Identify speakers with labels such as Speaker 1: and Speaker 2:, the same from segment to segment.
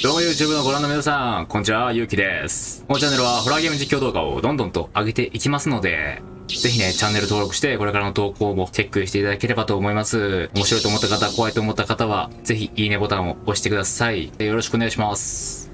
Speaker 1: どうも YouTube のご覧の皆さん、こんにちは、ゆうきです。このチャンネルはホラーゲーム実況動画をどんどんと上げていきますので、ぜひね、チャンネル登録して、これからの投稿もチェックしていただければと思います。面白いと思った方、怖いと思った方は、ぜひいいねボタンを押してください。よろしくお願いします。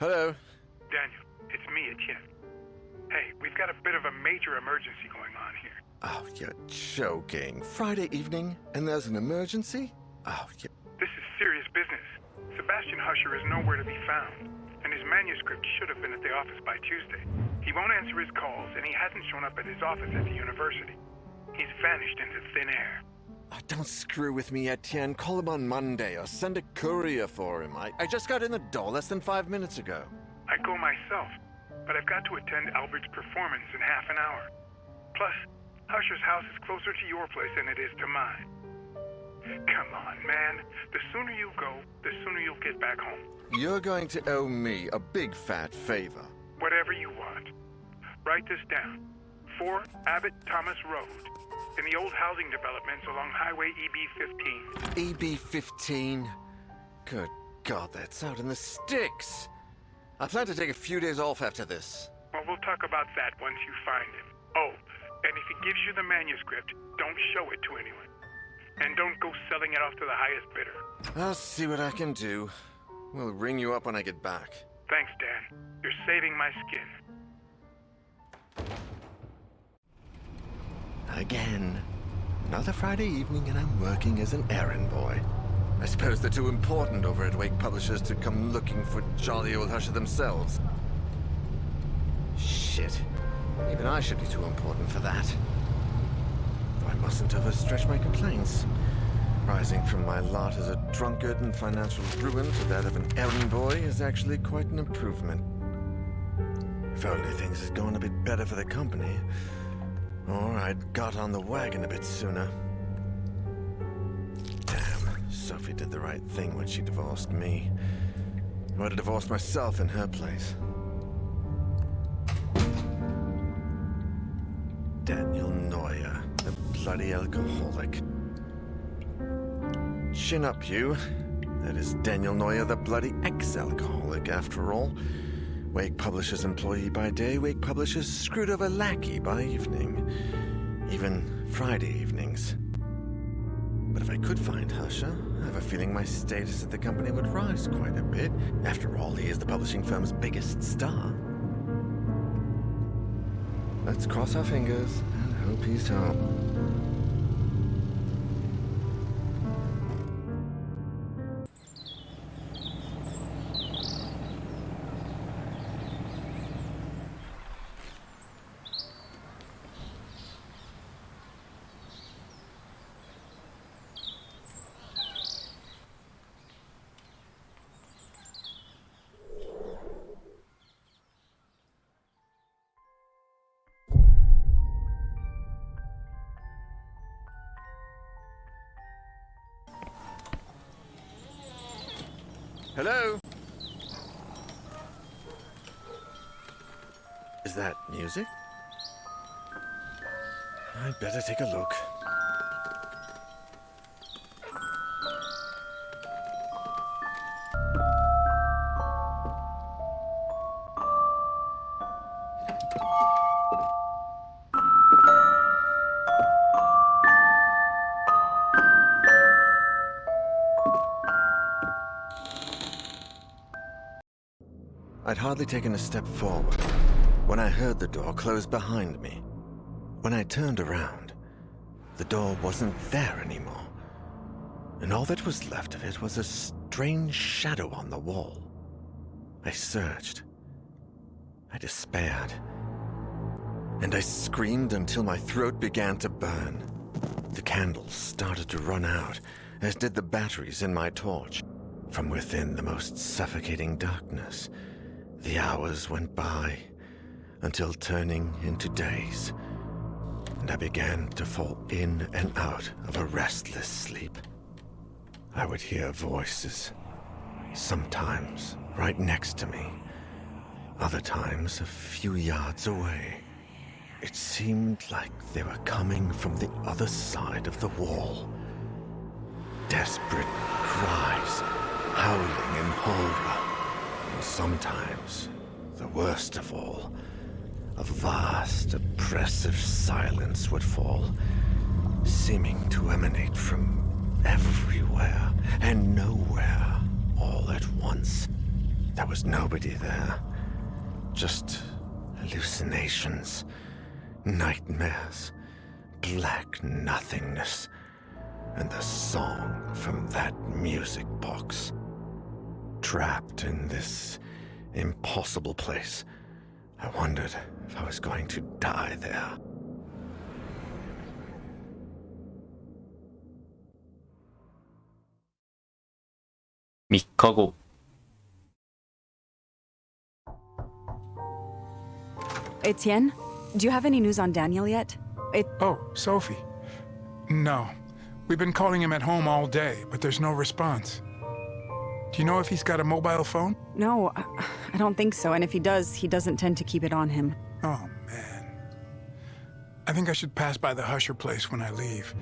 Speaker 2: Hello.
Speaker 3: Daniel, it's me, Etienne. Hey, we've got a bit of a major emergency going on here.
Speaker 2: Oh, you're joking. Friday evening, and there's an emergency? Oh, yeah.
Speaker 3: This is serious business. Sebastian Husher is nowhere to be found, and his manuscript should have been at the office by Tuesday. He won't answer his calls, and he hasn't shown up at his office at the university. He's vanished into thin air.
Speaker 2: Oh, don't screw with me, Etienne. Call him on Monday or send a courier for him. I just got in the door less than 5 minutes ago.
Speaker 3: I'd go myself, but I've got to attend Albert's performance in half an hour. Plus, Husher's house is closer to your place than it is to mine. Come on, man. The sooner you go, the sooner you'll get back home.
Speaker 2: You're going to owe me a big fat favor.
Speaker 3: Whatever you want. Write this down. 4 Abbott Thomas Road, in the old housing developments along Highway EB-15.
Speaker 2: EB-15? Good God, that's out in the sticks. I plan to take a few days off after this.
Speaker 3: Well, we'll talk about that once you find him. Oh, and if he gives you the manuscript, don't show it to anyone. And don't go selling it off to the highest bidder.
Speaker 2: I'll see what I can do. We'll ring you up when I get back.
Speaker 3: Thanks, Dan. You're saving my skin.
Speaker 2: Again. Another Friday evening and I'm working as an errand boy. I suppose they're too important over at Wake Publishers to come looking for jolly old Husher themselves. Shit. Even I should be too important for that. Though I mustn't overstretch my complaints. Rising from my lot as a drunkard and financial ruin to that of an errand boy is actually quite an improvement. If only things had gone a bit better for the company. Or I'd got on the wagon a bit sooner. Damn, Sophie did the right thing when she divorced me. I would have divorced myself in her place. Daniel Neuer, the bloody alcoholic. Chin up, you. That is Daniel Neuer, the bloody ex-alcoholic, after all. Wake Publishers employee by day, Wake Publishers screwed over lackey by evening. Even Friday evenings. But if I could find Husher, I have a feeling my status at the company would rise quite a bit. After all, he is the publishing firm's biggest star. Let's cross our fingers and hope he's home. Hello? Is that music? I'd better take a look. I'd hardly taken a step forward when I heard the door close behind me. When I turned around, the door wasn't there anymore, and all that was left of it was a strange shadow on the wall. I searched. I despaired. And I screamed until my throat began to burn. The candles started to run out, as did the batteries in my torch. From within the most suffocating darkness, the hours went by, until turning into days, and I began to fall in and out of a restless sleep. I would hear voices, sometimes right next to me, other times a few yards away. It seemed like they were coming from the other side of the wall. Desperate cries, howling in horror, and sometimes, the worst of all, a vast, oppressive silence would fall, seeming to emanate from everywhere and nowhere all at once. There was nobody there, just hallucinations, nightmares, black nothingness, and the song from that music box. Trapped in this impossible place, I wondered if I was going to die there.
Speaker 1: (3日後)
Speaker 4: Etienne, do you have any news on Daniel yet?
Speaker 3: Oh, Sophie. No. We've been calling him at home all day, but there's no response. Do you know if he's got a mobile phone?
Speaker 4: No, I don't think so. And if he does, he doesn't tend to keep it on him.
Speaker 3: Oh, man. I think I should pass by the Husher place when I leave,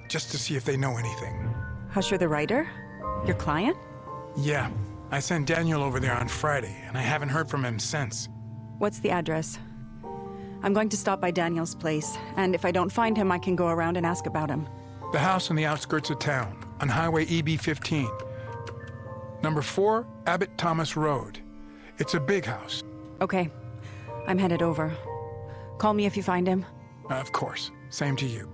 Speaker 3: just to see if they know anything.
Speaker 4: Husher the writer? Your client?
Speaker 3: Yeah. I sent Daniel over there on Friday, and I haven't heard from him since.
Speaker 4: What's the address? I'm going to stop by Daniel's place, and if I don't find him, I can go around and ask about him.
Speaker 3: The house on the outskirts of town, on Highway EB-15. Number 4, Abbott Thomas Road. It's a big house.
Speaker 4: Okay. I'm headed over. Call me if you find him.
Speaker 3: Of course. Same to you.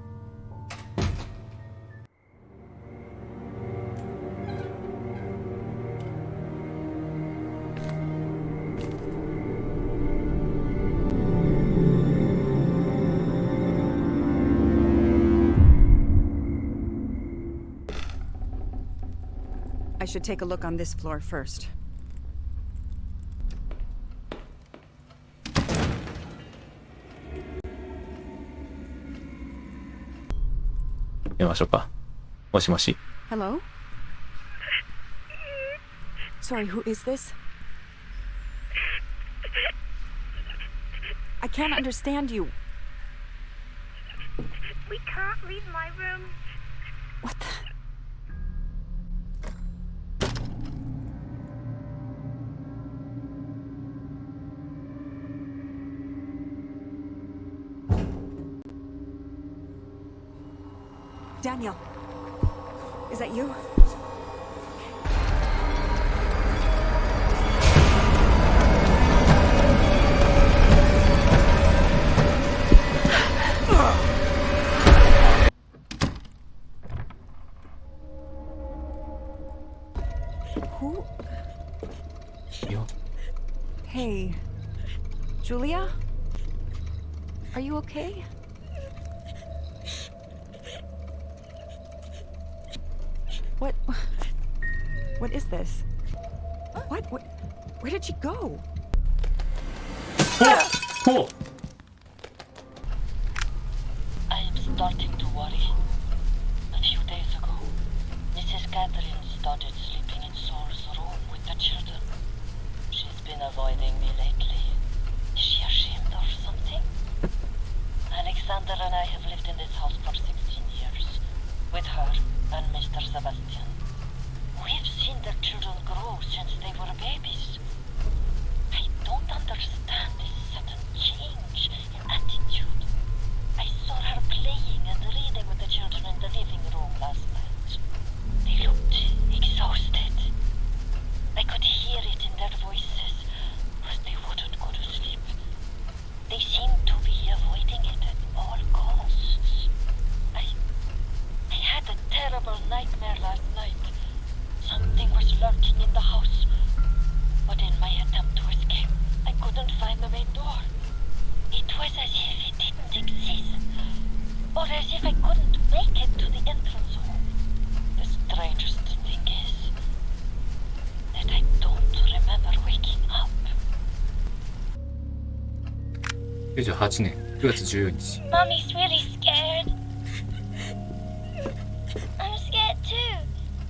Speaker 4: I should take a look on this floor first.
Speaker 1: 見ましょうか。もしもし。
Speaker 4: Hello? Sorry, who is this? I can't understand you.
Speaker 5: We can't leave my room.
Speaker 4: What the? Daniel, is that you? Who? Hey, Julia? Are you okay? What is this? What? Where did she go?
Speaker 1: Oh!
Speaker 6: I am starting to worry. A few days ago, Mrs. Catherine started sleeping in Saul's room with the children. She's been avoiding me lately. Is she ashamed or something? Alexander and I have lived in this house for 16 years, with her and Mr. Sebastian. We've seen their children grow since they were babies. I don't understand this sudden change in attitude. I saw her playing and reading with the children in the living room last night. They looked exhausted. I could hear it in their voices, but they wouldn't go to sleep. They seemed to be avoiding it at all costs. I had a terrible nightmare last night. Something was lurking in the house, but in my attempt to escape, I couldn't find the main Or as if I couldn't make it to the entrance hall. The strangest thing is that I don't remember waking up.
Speaker 1: 98年9月14日。
Speaker 6: Mommy's really scared. I'm scared too.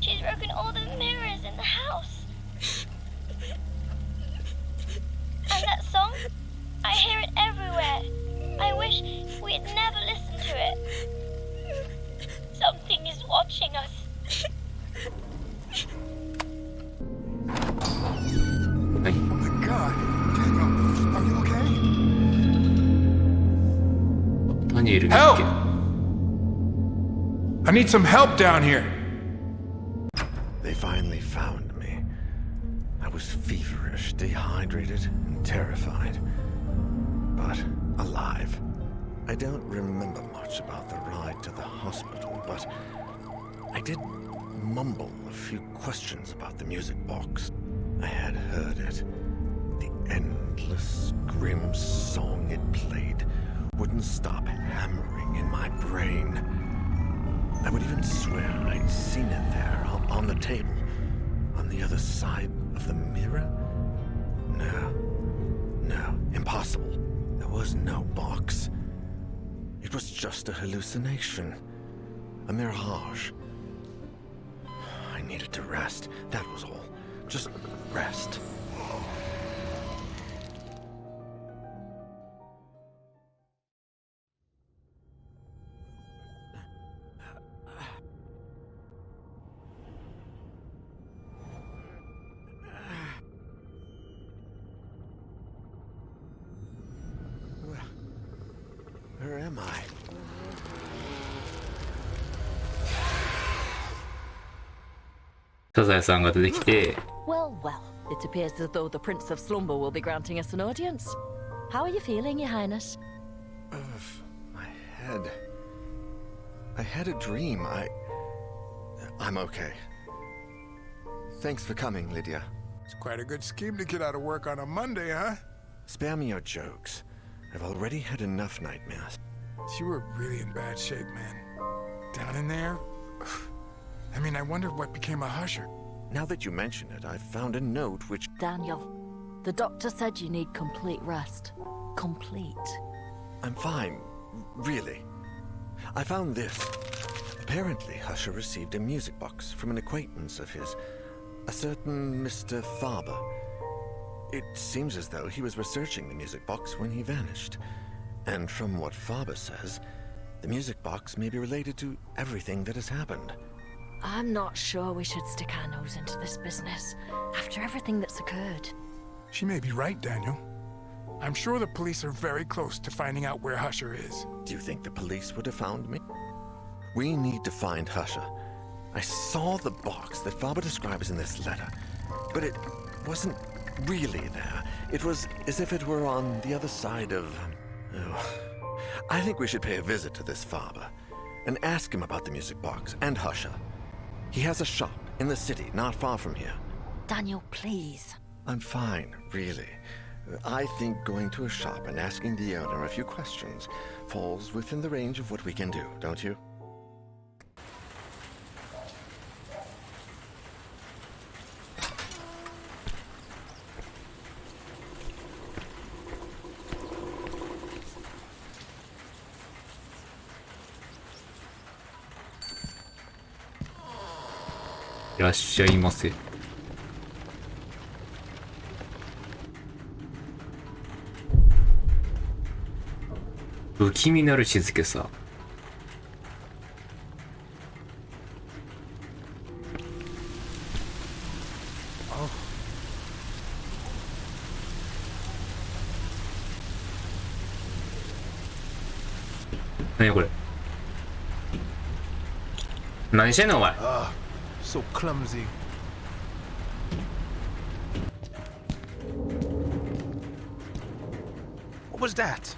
Speaker 6: She's broken all the mirrors in the house. And that song? I hear it everywhere. I wish we'd never listened to it. Something is watching us.
Speaker 1: はい。
Speaker 3: God, Daniel, are you okay?
Speaker 1: ダニエル見つ
Speaker 3: Help!
Speaker 1: け。
Speaker 3: I need some help down here.
Speaker 2: They finally found me. I was feverish, dehydrated, and terrified. But alive. I don't remember much about the ride to the hospital, but I did mumble a few questions about the music box. I had heard it. The endless, grim song it played wouldn't stop hammering in my brain. I would even swear I'd seen it there on the table, on the other side of the mirror. No, impossible. There was no box. It was just a hallucination, a mirage. I needed to rest, that was all. Just rest. Where am I?
Speaker 1: サザエさんが出てきて、
Speaker 7: Well, well, it appears as though the Prince of Slumber will be granting us an audience. How are you feeling, Your Highness?
Speaker 2: My head. I had a dream. I'm okay. Thanks for coming, Lydia.
Speaker 3: It's quite a good scheme to get out of work on a Monday, huh?
Speaker 2: Spare me your jokes. I've already had enough nightmares.
Speaker 3: You were really in bad shape, man. Down in there? I mean, I wondered what became of Husher.
Speaker 2: Now that you mention it, I found a note which...
Speaker 7: Daniel, the doctor said you need complete rest. Complete.
Speaker 2: I'm fine. Really. I found this. Apparently, Husher received a music box from an acquaintance of his, a certain Mr. Faber. It seems as though he was researching the music box when he vanished. And from what Faber says, the music box may be related to everything that has happened.
Speaker 7: I'm not sure we should stick our nose into this business after everything that's occurred.
Speaker 3: She may be right, Daniel. I'm sure the police are very close to finding out where Husher is.
Speaker 2: Do you think the police would have found me? We need to find Husher. I saw the box that Faber describes in this letter, but it wasn't really there. It was as if it were on the other side of... Oh. I think we should pay a visit to this Faber and ask him about the music box and Husher. He has a shop in the city not far from here.
Speaker 7: Daniel, please.
Speaker 2: I'm fine, really. I think going to a shop and asking the owner a few questions falls within the range of what we can do, don't you?
Speaker 1: "いらっしゃいませ。不気味なる静けさ。何これ。何してんのお前。
Speaker 3: So clumsy. What was that?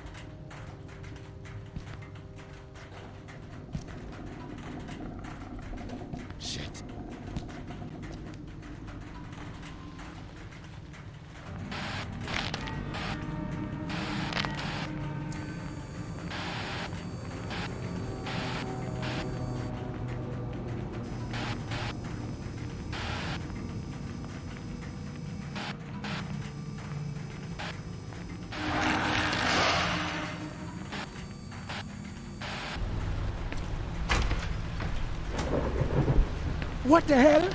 Speaker 3: Shit.
Speaker 8: What the hell?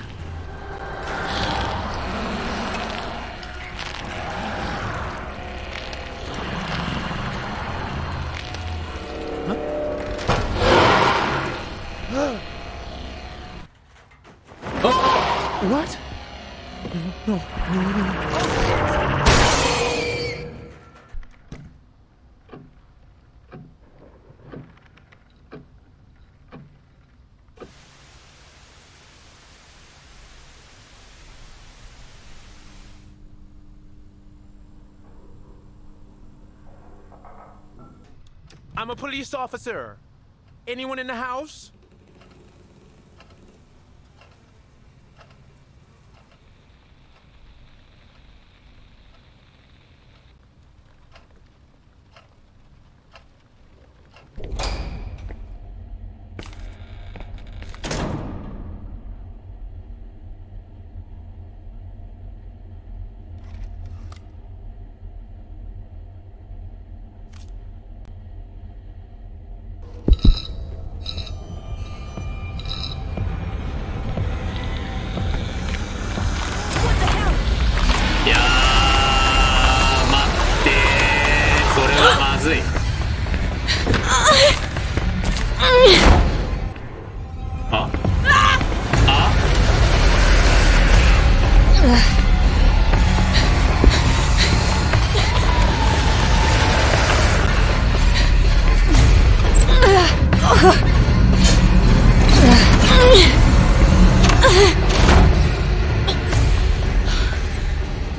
Speaker 8: What? No. I'm a police officer. Anyone in the house?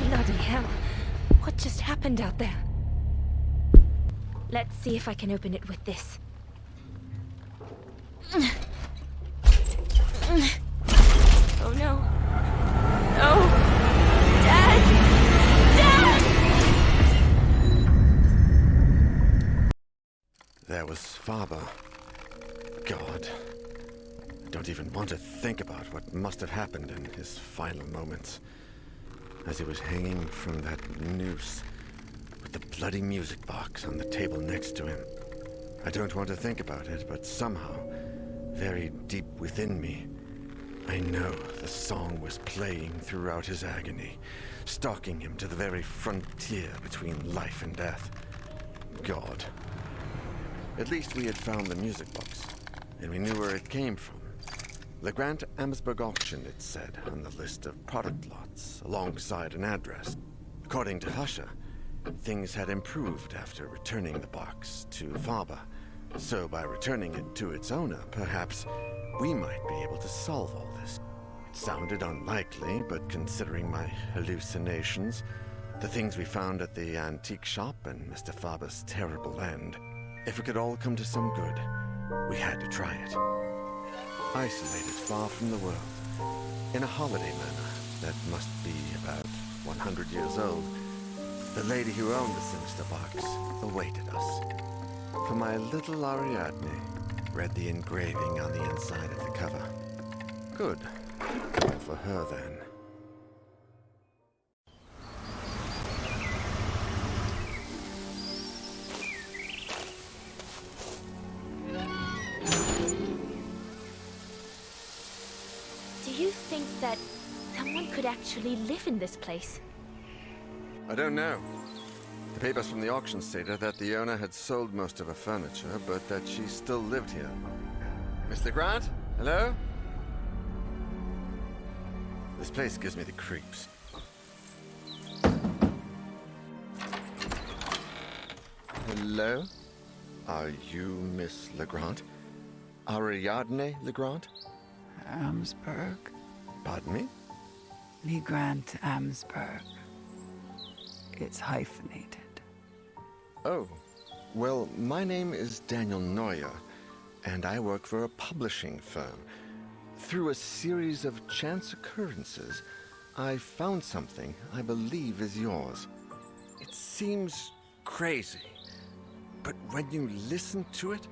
Speaker 5: Bloody hell. What just happened out there? Let's see if I can open it with this. Oh no. No. Dad! Dad!
Speaker 2: There was Faber. God. I don't even want to think about what must have happened in his final moments. As he was hanging from that noose with the bloody music box on the table next to him. I don't want to think about it, but somehow, very deep within me, I know the song was playing throughout his agony, stalking him to the very frontier between life and death. God. At least we had found the music box, and we knew where it came from. The Grant Amsberg auction, it said, on the list of product lots, alongside an address. According to Husher, things had improved after returning the box to Faber. So by returning it to its owner, perhaps we might be able to solve all this. It sounded unlikely, but considering my hallucinations, the things we found at the antique shop, and Mr. Faber's terrible end, if it could all come to some good, we had to try it. Isolated far from the world, in a holiday manor that must be about 100 years old, the lady who owned the sinister box awaited us. For my little Ariadne read the engraving on the inside of the cover. Good. All for her, then.
Speaker 5: Do you think that someone could actually live in this place?
Speaker 2: I don't know. The papers from the auction stated that the owner had sold most of her furniture, but that she still lived here. Mr. Grant? Hello? This place gives me the creeps. Hello? Are you Miss Legrand? Ariadne Legrand?
Speaker 9: Amsberg.
Speaker 2: Pardon me?
Speaker 9: Lee Grant Amsberg. It's hyphenated.
Speaker 2: Oh, well, my name is Daniel Neuer, and I work for a publishing firm. Through a series of chance occurrences, I found something I believe is yours. It seems crazy, but when you listen to it...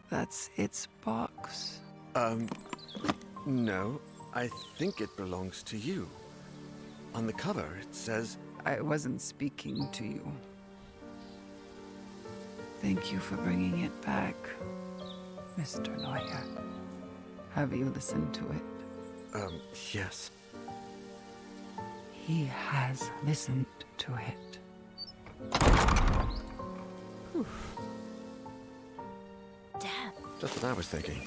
Speaker 9: That's its box.
Speaker 2: No, I think it belongs to you. On the cover, it says...
Speaker 9: I wasn't speaking to you. Thank you for bringing it back, Mr. Neuer. Have you listened to it?
Speaker 2: Yes.
Speaker 9: He has listened to it.
Speaker 5: Damn.
Speaker 2: Just what I was thinking.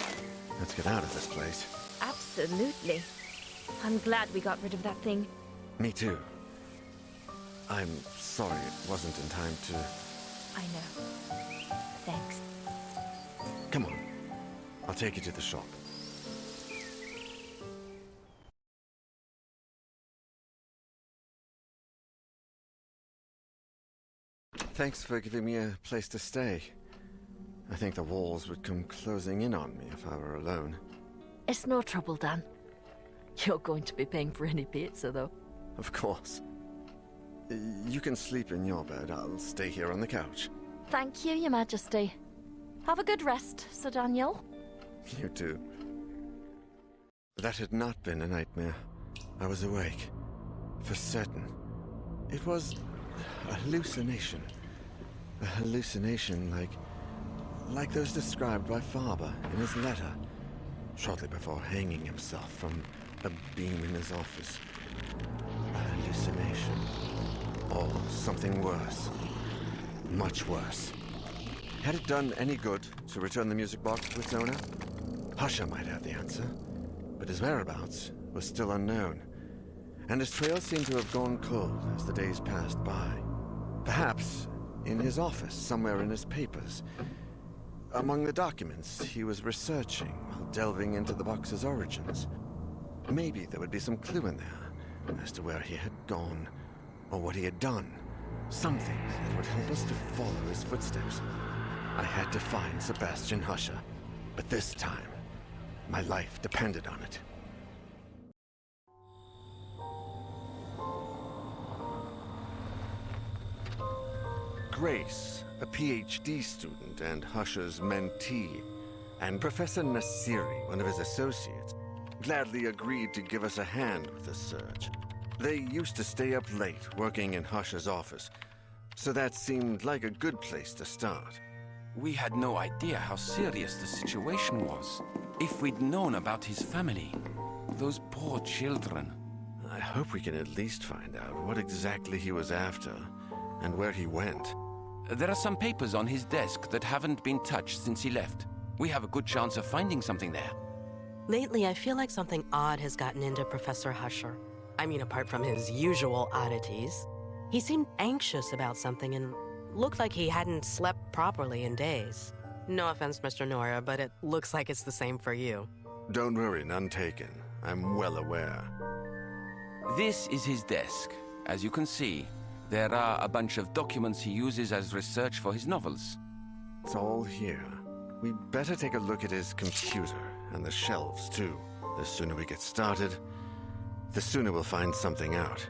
Speaker 2: Let's get out of this place.
Speaker 5: Absolutely. I'm glad we got rid of that thing.
Speaker 2: Me too. I'm sorry it wasn't in time to...
Speaker 5: I know. Thanks.
Speaker 2: Come on. I'll take you to the shop. Thanks for giving me a place to stay. I think the walls would come closing in on me if I were alone.
Speaker 7: It's no trouble, Dan. You're going to be paying for any pizza, though.
Speaker 2: Of course. You can sleep in your bed. I'll stay here on the couch.
Speaker 7: Thank you, Your Majesty. Have a good rest, Sir Daniel.
Speaker 2: You too. That had not been a nightmare. I was awake. For certain. It was a hallucination. A hallucination like those described by Faber in his letter, shortly before hanging himself from a beam in his office. A hallucination. Or something worse. Much worse. Had it done any good to return the music box to its owner? Husher might have the answer, but his whereabouts was still unknown, and his trail seemed to have gone cold as the days passed by. Perhaps in his office, somewhere in his papers, among the documents he was researching while delving into the box's origins. Maybe there would be some clue in there as to where he had gone, or what he had done. Something that would help us to follow his footsteps. I had to find Sebastian Husher, but this time, my life depended on it. Grace, a PhD student and Husher's mentee, and Professor Nasiri, one of his associates, gladly agreed to give us a hand with the search. They used to stay up late working in Husher's office, so that seemed like a good place to start.
Speaker 10: We had no idea how serious the situation was. If we'd known about his family, those poor children.
Speaker 2: I hope we can at least find out what exactly he was after and where he went.
Speaker 10: There are some papers on his desk that haven't been touched since he left. We have a good chance of finding something there.
Speaker 11: Lately, I feel like something odd has gotten into Professor Husher. I mean, apart from his usual oddities. He seemed anxious about something and looked like he hadn't slept properly in days. No offense, Mr. Nora, but it looks like it's the same for you.
Speaker 2: Don't worry, none taken. I'm well aware.
Speaker 10: This is his desk. As you can see, there are a bunch of documents he uses as research for his novels.
Speaker 2: It's all here. We better take a look at his computer and the shelves, too. The sooner we get started, the sooner we'll find something out.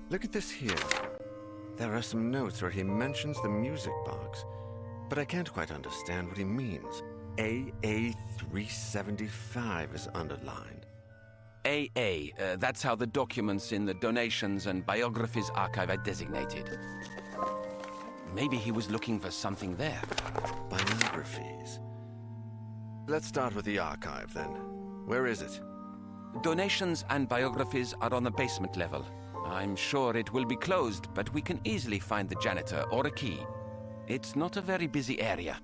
Speaker 2: Look at this here. There are some notes where he mentions the music box, but I can't quite understand what he means. AA375 is underlined.
Speaker 10: AA, that's how the documents in the donations and biographies archive are designated. Maybe he was looking for something there.
Speaker 2: Biographies. Let's start with the archive, then. Where is it?
Speaker 10: Donations and biographies are on the basement level. I'm sure it will be closed, but we can easily find the janitor or a key. It's not a very busy area.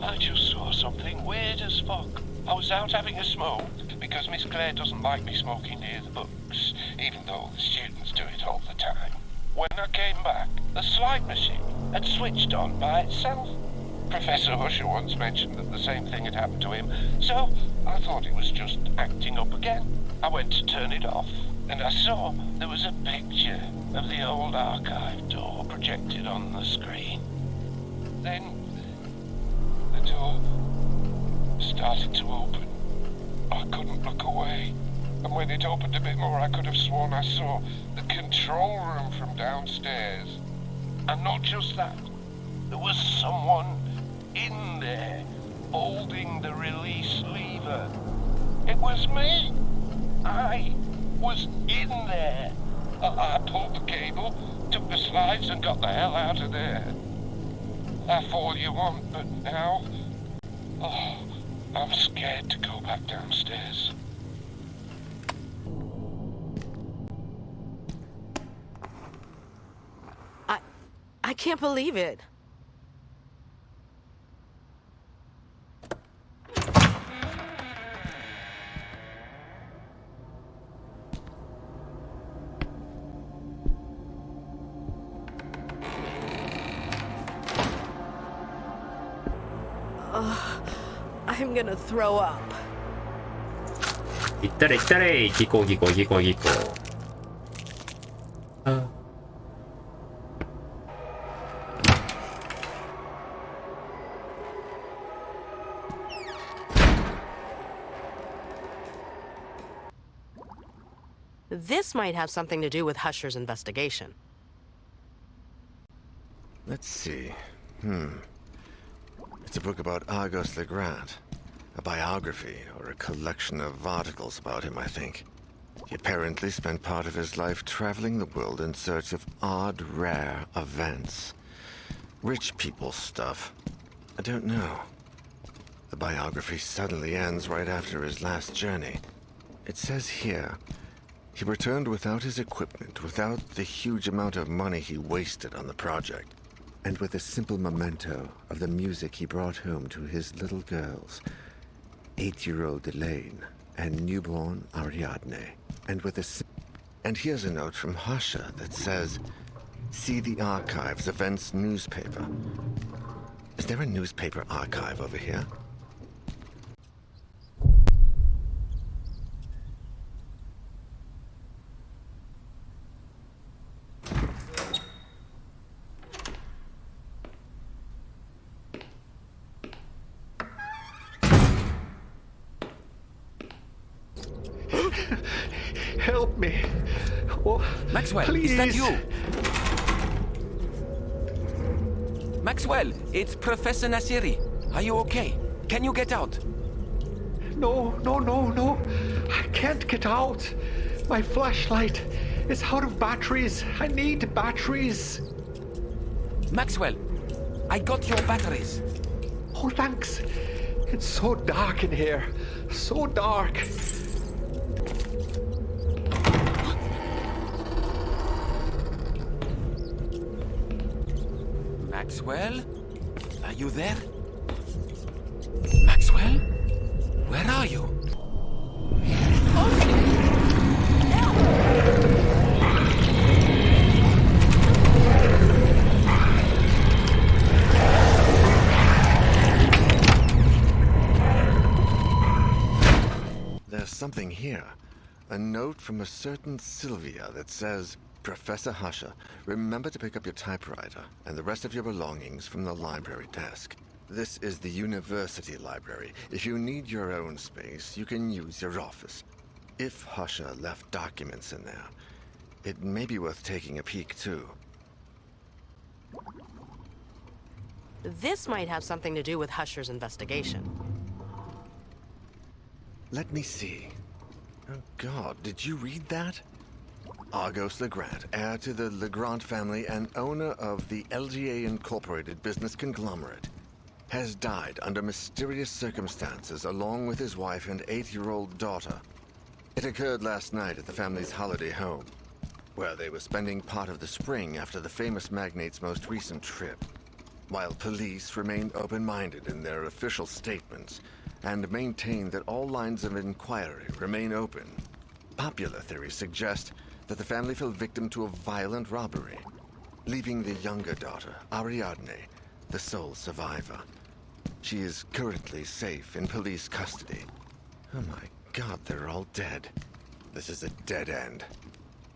Speaker 12: I just saw something weird as fuck. I was out having a smoke, because Miss Claire doesn't like me smoking near the books, even though the students do it all the time. When I came back, the slide machine had switched on by itself. Professor Husher once mentioned that the same thing had happened to him, so I thought it was just acting up again. I went to turn it off, and I saw there was a picture of the old archive door projected on the screen. Then the door started to open. I couldn't look away. And when it opened a bit more, I could have sworn I saw the control room from downstairs. And not just that, there was someone in there holding the release lever. It was me. I was in there. I pulled the cable, took the slides, and got the hell out of there. That's all you want, but now... Oh, I'm scared to go back downstairs.
Speaker 11: I can't believe it. I'm gonna throw up.
Speaker 1: 行ったれ行ったれ、ギコギコギコギコ。
Speaker 11: This might have something to do with Husher's investigation.
Speaker 2: Let's see. It's a book about Argos Legrand. A biography, or a collection of articles about him, I think. He apparently spent part of his life traveling the world in search of odd, rare events. Rich people stuff. I don't know. The biography suddenly ends right after his last journey. It says here, he returned without his equipment, without the huge amount of money he wasted on the project, and with a simple memento of the music he brought home to his little girls, 8-year-old Elaine and newborn Ariadne, and here's a note from Hasha that says, "See the archives, events, newspaper." Is there a newspaper archive over here?
Speaker 13: Help me. Oh,
Speaker 10: Maxwell,
Speaker 13: please.
Speaker 10: is that you? Maxwell, it's Professor Nasiri. Are you okay? Can you get out?
Speaker 13: No. I can't get out. My flashlight is out of batteries. I need batteries.
Speaker 10: Maxwell, I got your batteries.
Speaker 13: Oh, thanks. It's so dark in here. So dark.
Speaker 10: Maxwell? Are you there? Maxwell? Where are you?
Speaker 2: There's something here. A note from a certain Sylvia that says, "Professor Husher, remember to pick up your typewriter and the rest of your belongings from the library desk. This is the university library. If you need your own space, you can use your office. If Husher left documents in there, it may be worth taking a peek too."
Speaker 11: This might have something to do with Husher's investigation.
Speaker 2: Let me see. Oh God, did you read that? Argos Legrand, heir to the Legrand family and owner of the LGA Incorporated business conglomerate, has died under mysterious circumstances along with his wife and 8-year-old daughter. It occurred last night at the family's holiday home, where they were spending part of the spring after the famous magnate's most recent trip. While police remain open-minded in their official statements and maintain that all lines of inquiry remain open, popular theories suggest that the family fell victim to a violent robbery, leaving the younger daughter, Ariadne, the sole survivor. She is currently safe in police custody. Oh my God, they're all dead. This is a dead end.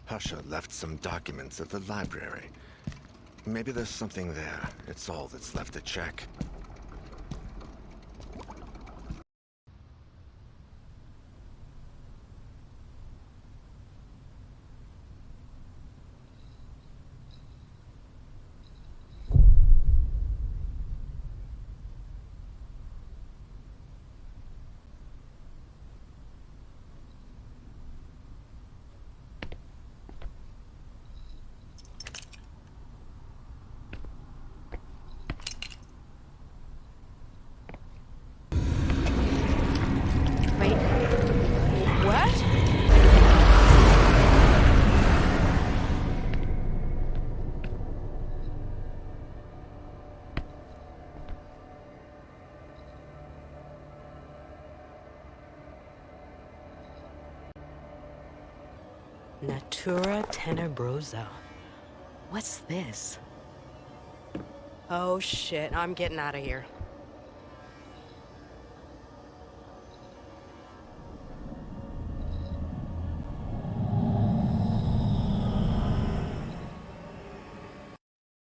Speaker 2: Husher left some documents at the library. Maybe there's something there. It's all that's left to check.
Speaker 11: Natura Tenebrosa. What's this? Oh shit, I'm getting out of here.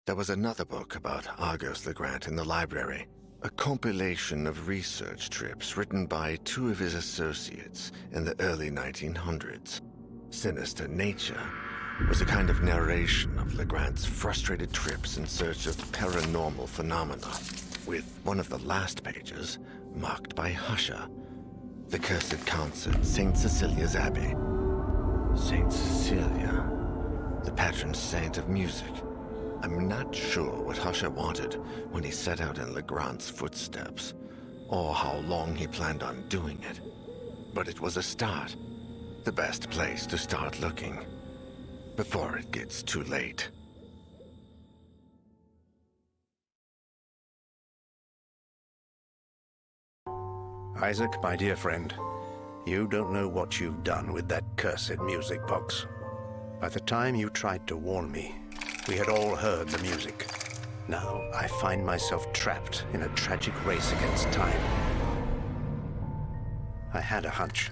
Speaker 2: There was another book about Argos Legrand in the library. A compilation of research trips written by two of his associates in the early 1900s. Sinister Nature was a kind of narration of Legrand's frustrated trips in search of paranormal phenomena, with one of the last pages marked by Husher, the cursed concert at St. Cecilia's Abbey. St. Cecilia, the patron saint of music. I'm not sure what Husher wanted when he set out in Legrand's footsteps, or how long he planned on doing it. But it was a start. The best place to start looking, before it gets too late.
Speaker 14: Isaac, my dear friend, you don't know what you've done with that cursed music box. By the time you tried to warn me, we had all heard the music. Now I find myself trapped in a tragic race against time. I had a hunch.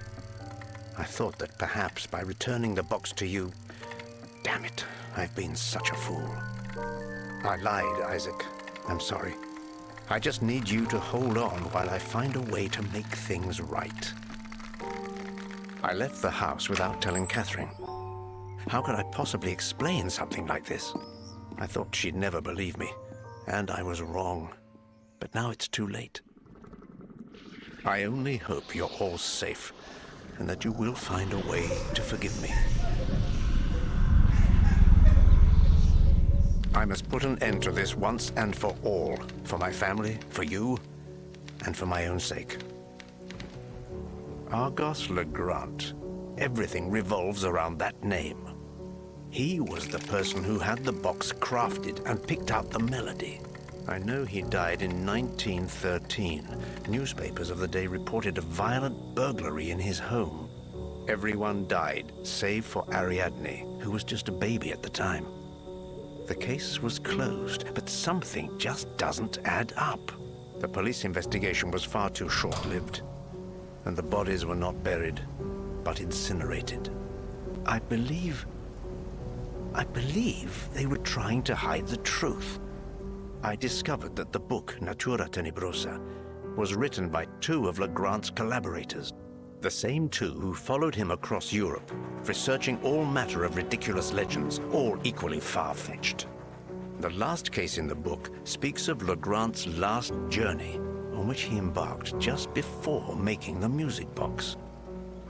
Speaker 14: I thought that perhaps by returning the box to you... Damn it, I've been such a fool. I lied, Isaac. I'm sorry. I just need you to hold on while I find a way to make things right. I left the house without telling Catherine. How could I possibly explain something like this? I thought she'd never believe me, and I was wrong. But now it's too late. I only hope you're all safe, and that you will find a way to forgive me. I must put an end to this once and for all, for my family, for you, and for my own sake. Argos Legrand. Everything revolves around that name. He was the person who had the box crafted and picked out the melody. I know he died in 1913. Newspapers of the day reported a violent burglary in his home. Everyone died, save for Ariadne, who was just a baby at the time. The case was closed, but something just doesn't add up. The police investigation was far too short-lived, and the bodies were not buried, but incinerated. I believe they were trying to hide the truth. I discovered that the book, Natura Tenebrosa, was written by two of Legrand's collaborators, the same two who followed him across Europe, researching all matter of ridiculous legends, all equally far-fetched. The last case in the book speaks of Legrand's last journey, on which he embarked just before making the music box.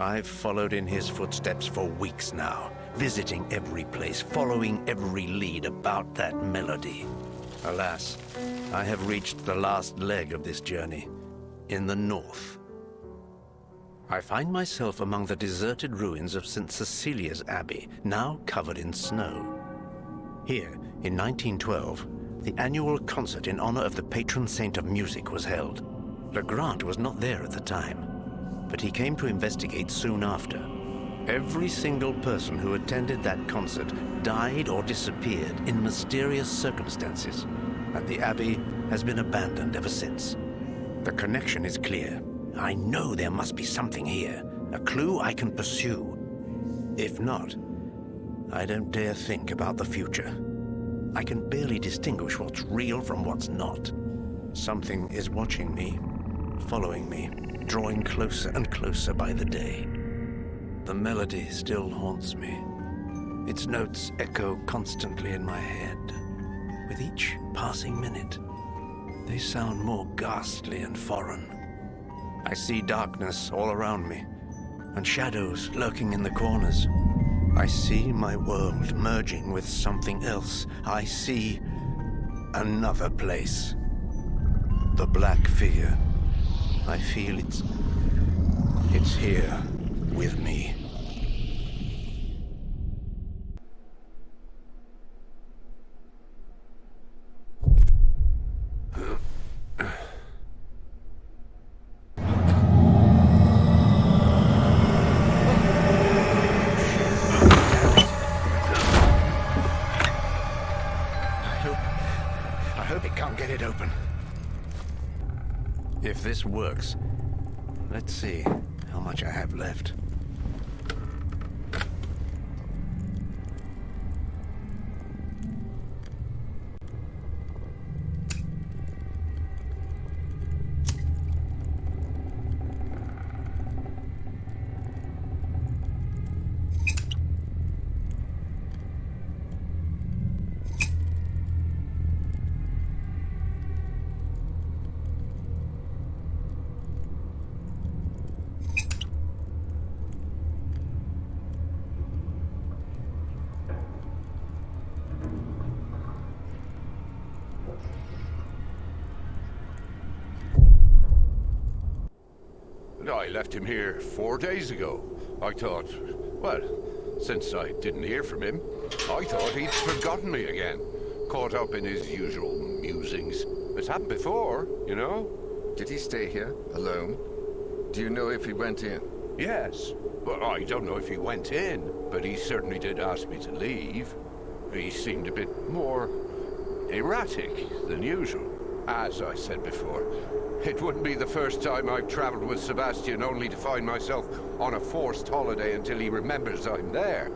Speaker 14: I've followed in his footsteps for weeks now, visiting every place, following every lead about that melody. Alas, I have reached the last leg of this journey, in the north. I find myself among the deserted ruins of St. Cecilia's Abbey, now covered in snow. Here, in 1912, the annual concert in honor of the patron saint of music was held. Legrand was not there at the time, but he came to investigate soon after. Every single person who attended that concert died or disappeared in mysterious circumstances, and the Abbey has been abandoned ever since. The connection is clear. I know there must be something here, a clue I can pursue. If not, I don't dare think about the future. I can barely distinguish what's real from what's not. Something is watching me, following me, drawing closer and closer by the day. The melody still haunts me. Its notes echo constantly in my head. With each passing minute, they sound more ghastly and foreign. I see darkness all around me, and shadows lurking in the corners. I see my world merging with something else. I see another place. The black figure. I feel it's here with me. If this works, let's see how much I have left.
Speaker 12: I left him here 4 days ago. I thought, well, since I didn't hear from him, I thought he'd forgotten me again. Caught up in his usual musings. It's happened before, you know?
Speaker 2: Did he stay here, alone? Do you know if he went in?
Speaker 12: Yes. Well, I don't know if he went in, but he certainly did ask me to leave. He seemed a bit more erratic than usual. As I said before, it wouldn't be the first time I've traveled with Sebastian only to find myself on a forced holiday until he remembers I'm there.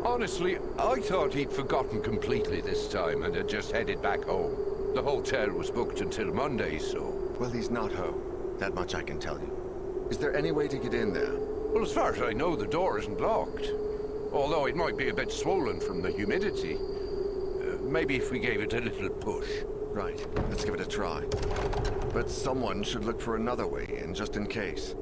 Speaker 12: Honestly, I thought he'd forgotten completely this time and had just headed back home. The hotel was booked until Monday, so...
Speaker 2: Well, he's not home. That much I can tell you. Is there any way to get in there?
Speaker 12: Well, as far as I know, the door isn't locked. Although it might be a bit swollen from the humidity. Maybe if we gave it a little push.
Speaker 2: Right, let's give it a try. But someone should look for another way in, just in case.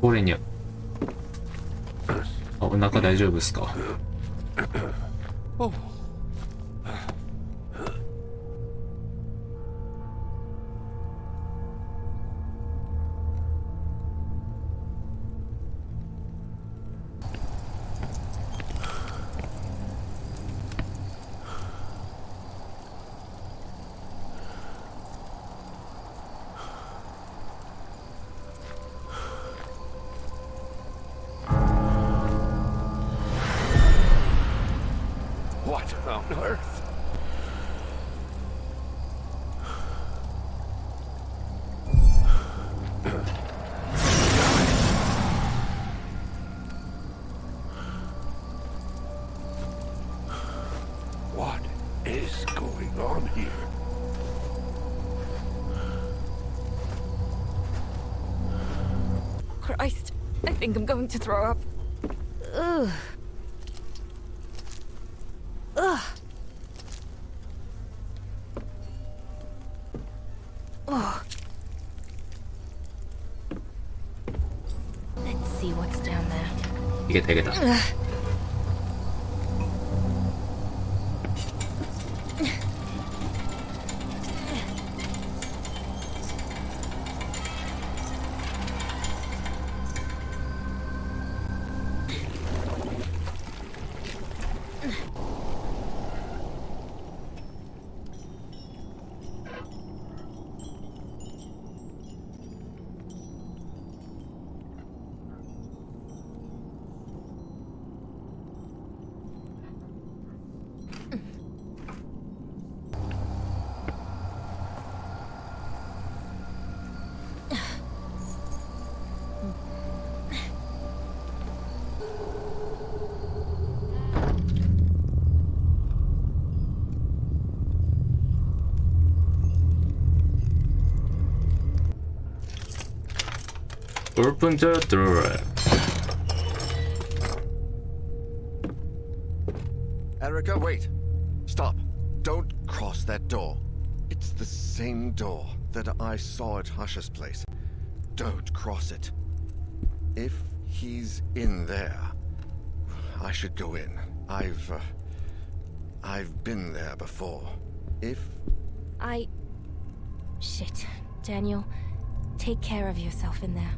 Speaker 1: これにゃ。あ、お腹大丈夫ですか。
Speaker 12: What on earth? What is going on here?
Speaker 5: Christ, I think I'm going to throw up. Ugh. Ugh. Oh. Let's see what's down there.
Speaker 1: いけたいけた。Open the door.
Speaker 2: Erica, wait. Stop. Don't cross that door. It's the same door that I saw at Hush's place. Don't cross it. If he's in there, I should go in. I've been there before. If...
Speaker 5: Shit. Daniel, take care of yourself in there.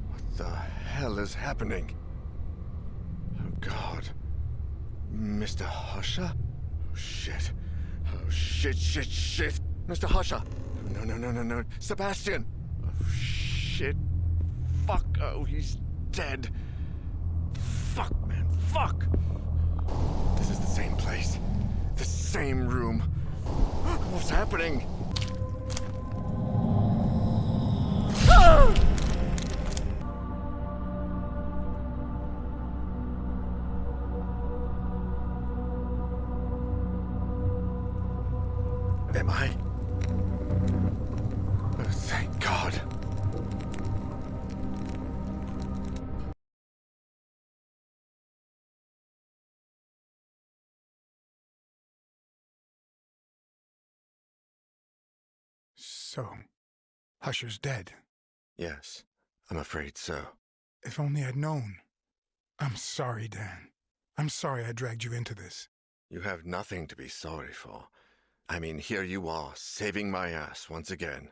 Speaker 2: What the hell is happening? Oh God. Mr. Husher? Oh shit. Oh shit. Mr. Husher! No. Sebastian! Oh shit. Fuck. Oh, he's dead. Fuck, man. Fuck! This is the same place. The same room. What's happening? Ah! Am I? Oh, thank God.
Speaker 3: So, Husher's dead.
Speaker 2: Yes, I'm afraid so.
Speaker 3: If only I'd known. I'm sorry, Dan. I'm sorry I dragged you into this.
Speaker 2: You have nothing to be sorry for. I mean, here you are, saving my ass once again.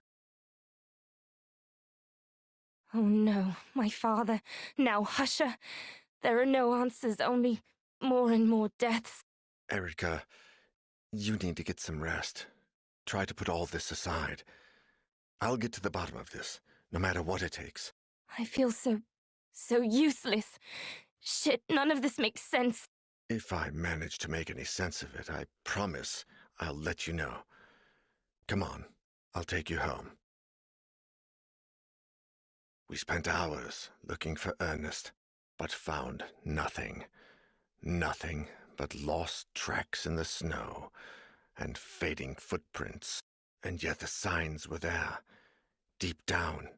Speaker 5: Oh no, my father. Now Husher. There are no answers, only more and more deaths.
Speaker 2: Erica, you need to get some rest. Try to put all this aside. I'll get to the bottom of this, no matter what it takes.
Speaker 5: I feel so useless. Shit, none of this makes sense.
Speaker 2: If I manage to make any sense of it, I promise I'll let you know. Come on, I'll take you home. We spent hours looking for Ernest, but found nothing. Nothing but lost tracks in the snow and fading footprints. And yet the signs were there. Deep down,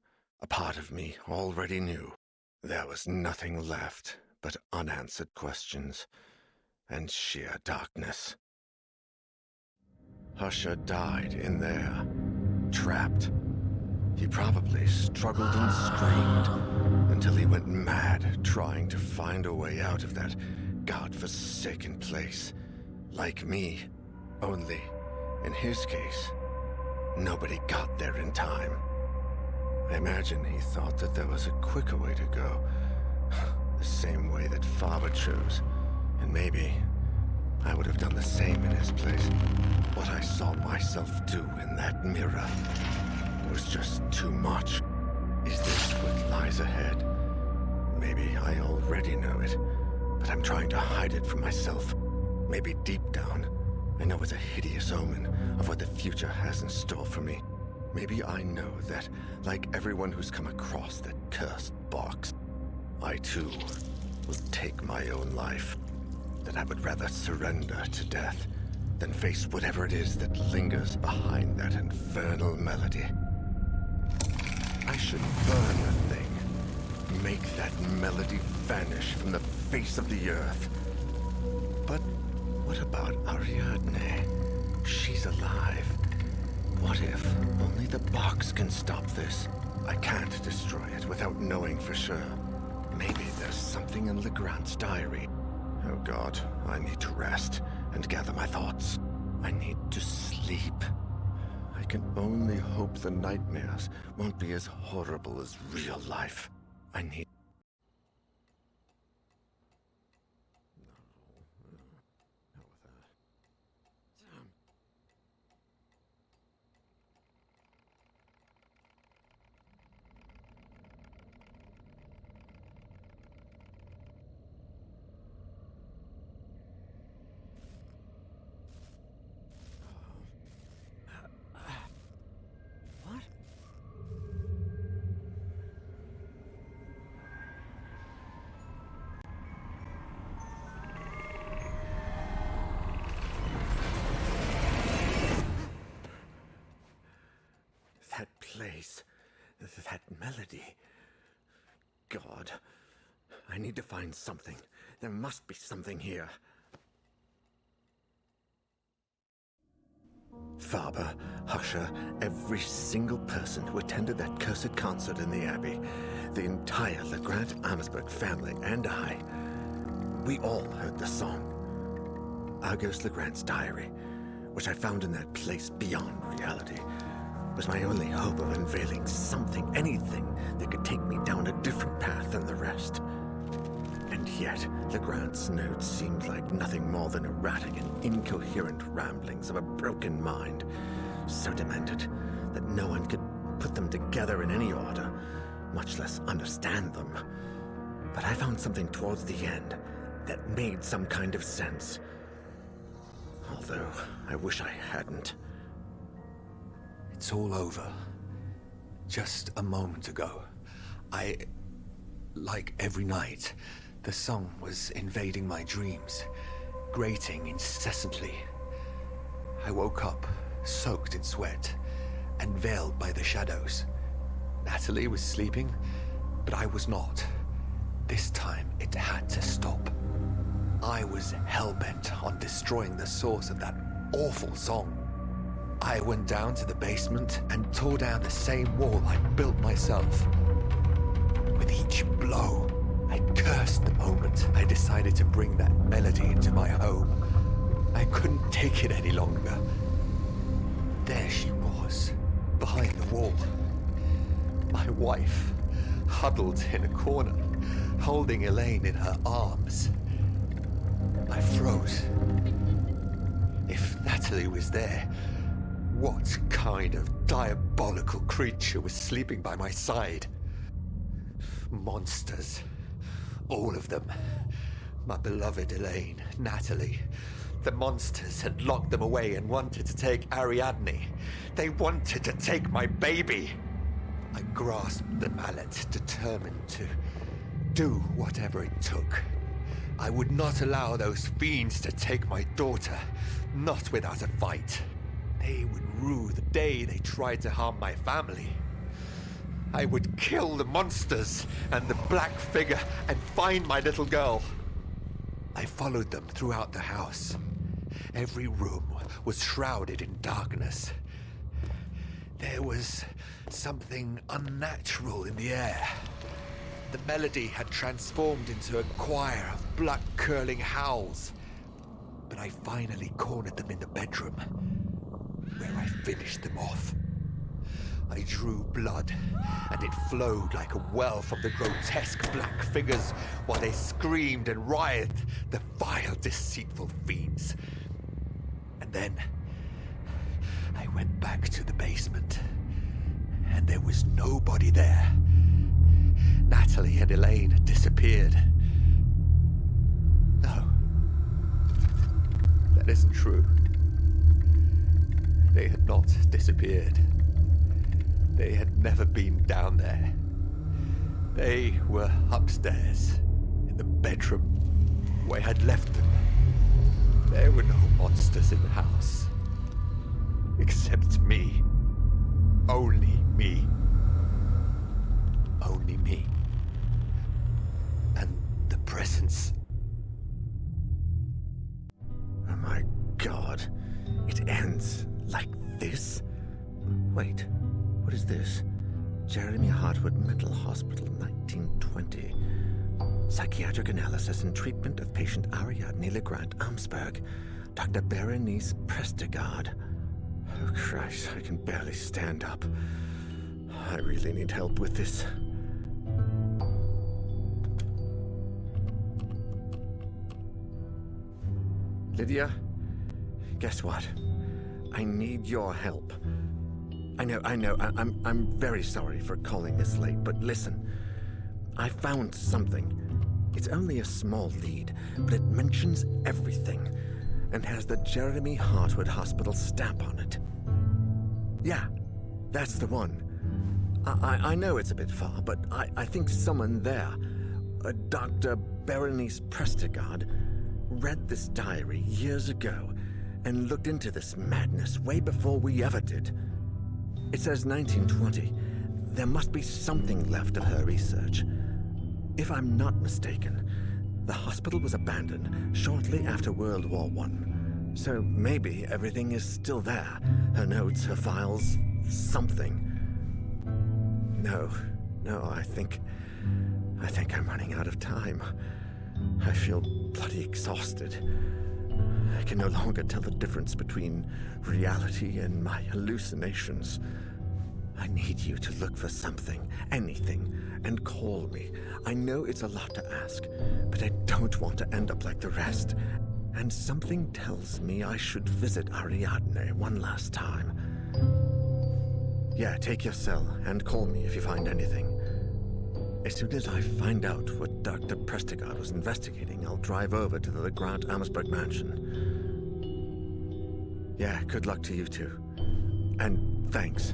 Speaker 2: a part of me already knew. There was nothing left but unanswered questions and sheer darkness. Husher died in there, trapped. He probably struggled and screamed until he went mad trying to find a way out of that godforsaken place. Like me, only, in his case, nobody got there in time. I imagine he thought that there was a quicker way to go. The same way that Father chose. And maybe I would have done the same in his place. What I saw myself do in that mirror was just too much. Is this what lies ahead? Maybe I already know it, but I'm trying to hide it from myself. Maybe deep down, I know it's a hideous omen of what the future has in store for me. Maybe I know that, like everyone who's come across that cursed box, I too will take my own life. That I would rather surrender to death than face whatever it is that lingers behind that infernal melody. I should burn the thing. Make that melody vanish from the face of the earth. But what about Ariadne? She's alive. What if only the box can stop this? I can't destroy it without knowing for sure. Maybe there's something in Legrand's diary. Oh God, I need to rest and gather my thoughts. I need to sleep. I can only hope the nightmares won't be as horrible as real life. I need... That place, that melody. God, I need to find something. There must be something here. Faber, Husher, every single person who attended that cursed concert in the Abbey, the entire Legrand-Amsberg family and I, we all heard the song. Argos Legrand's diary, which I found in that place beyond reality, was my only hope of unveiling something, anything that could take me down a different path than the rest. And yet, Legrand's notes seemed like nothing more than erratic and incoherent ramblings of a broken mind, so demented that no one could put them together in any order, much less understand them. But I found something towards the end that made some kind of sense. Although, I wish I hadn't.
Speaker 15: It's all over. Just a moment ago, like every night, the song was invading my dreams, grating incessantly. I woke up, soaked in sweat, and veiled by the shadows. Natalie was sleeping, but I was not. This time, it had to stop. I was hell-bent on destroying the source of that awful song. I went down to the basement and tore down the same wall I built myself. With each blow, I cursed the moment I decided to bring that melody into my home. I couldn't take it any longer. There she was, behind the wall. My wife, huddled in a corner, holding Elaine in her arms. I froze. If Natalie was there, what kind of diabolical creature was sleeping by my side? Monsters. All of them. My beloved Elaine, Natalie. The monsters had locked them away and wanted to take Ariadne. They wanted to take my baby. I grasped the mallet, determined to do whatever it took. I would not allow those fiends to take my daughter, not without a fight. They would rue the day they tried to harm my family. I would kill the monsters and the black figure and find my little girl. I followed them throughout the house. Every room was shrouded in darkness. There was something unnatural in the air. The melody had transformed into a choir of blood-curdling howls. But I finally cornered them in the bedroom, where I finished them off. I drew blood, and it flowed like a well from the grotesque black figures while they screamed and writhed, the vile, deceitful fiends. And then I went back to the basement, and there was nobody there. Natalie and Elaine had disappeared. No, that isn't true. They had not disappeared. They had never been down there. They were upstairs, in the bedroom, where I had left them. There were no monsters in the house. Except me. Only me. Only me. And the presence.
Speaker 2: Oh my God. It ends like this? Wait. What is this? Jeremy Hartwood Mental Hospital, 1920. Psychiatric analysis and treatment of patient Ariadne Legrand-Amsberg. Dr. Berenice Prestegard. Oh, Christ, I can barely stand up. I really need help with this. Lydia, guess what? I need your help. I know, I'm very sorry for calling this late, but listen. I found something. It's only a small lead, but it mentions everything, and has the Jeremy Hartwood Hospital stamp on it. Yeah, that's the one. I know it's a bit far, but I think someone there, Dr. Berenice Prestegard, read this diary years ago and looked into this madness way before we ever did. It says 1920. There must be something left of her research. If I'm not mistaken, the hospital was abandoned shortly after World War I. So maybe everything is still there. Her notes, her files, something. No, I think I'm running out of time. I feel bloody exhausted. I can no longer tell the difference between reality and my hallucinations. I need you to look for something, anything, and call me. I know it's a lot to ask, but I don't want to end up like the rest. And something tells me I should visit Ariadne one last time. Yeah, take your cell and call me if you find anything. As soon as I find out what Dr. Prestigard was investigating, I'll drive over to the Legrand Amherstburg mansion. Yeah, good luck to you too. And thanks.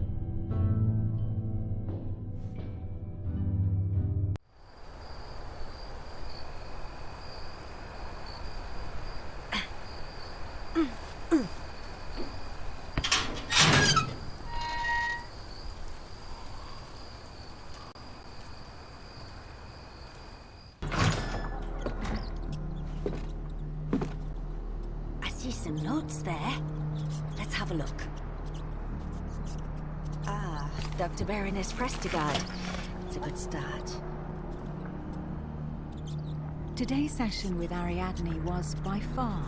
Speaker 16: Some notes there. Let's have a look. Ah, Dr. Baroness Prestigard. It's a good start.
Speaker 9: Today's session with Ariadne was by far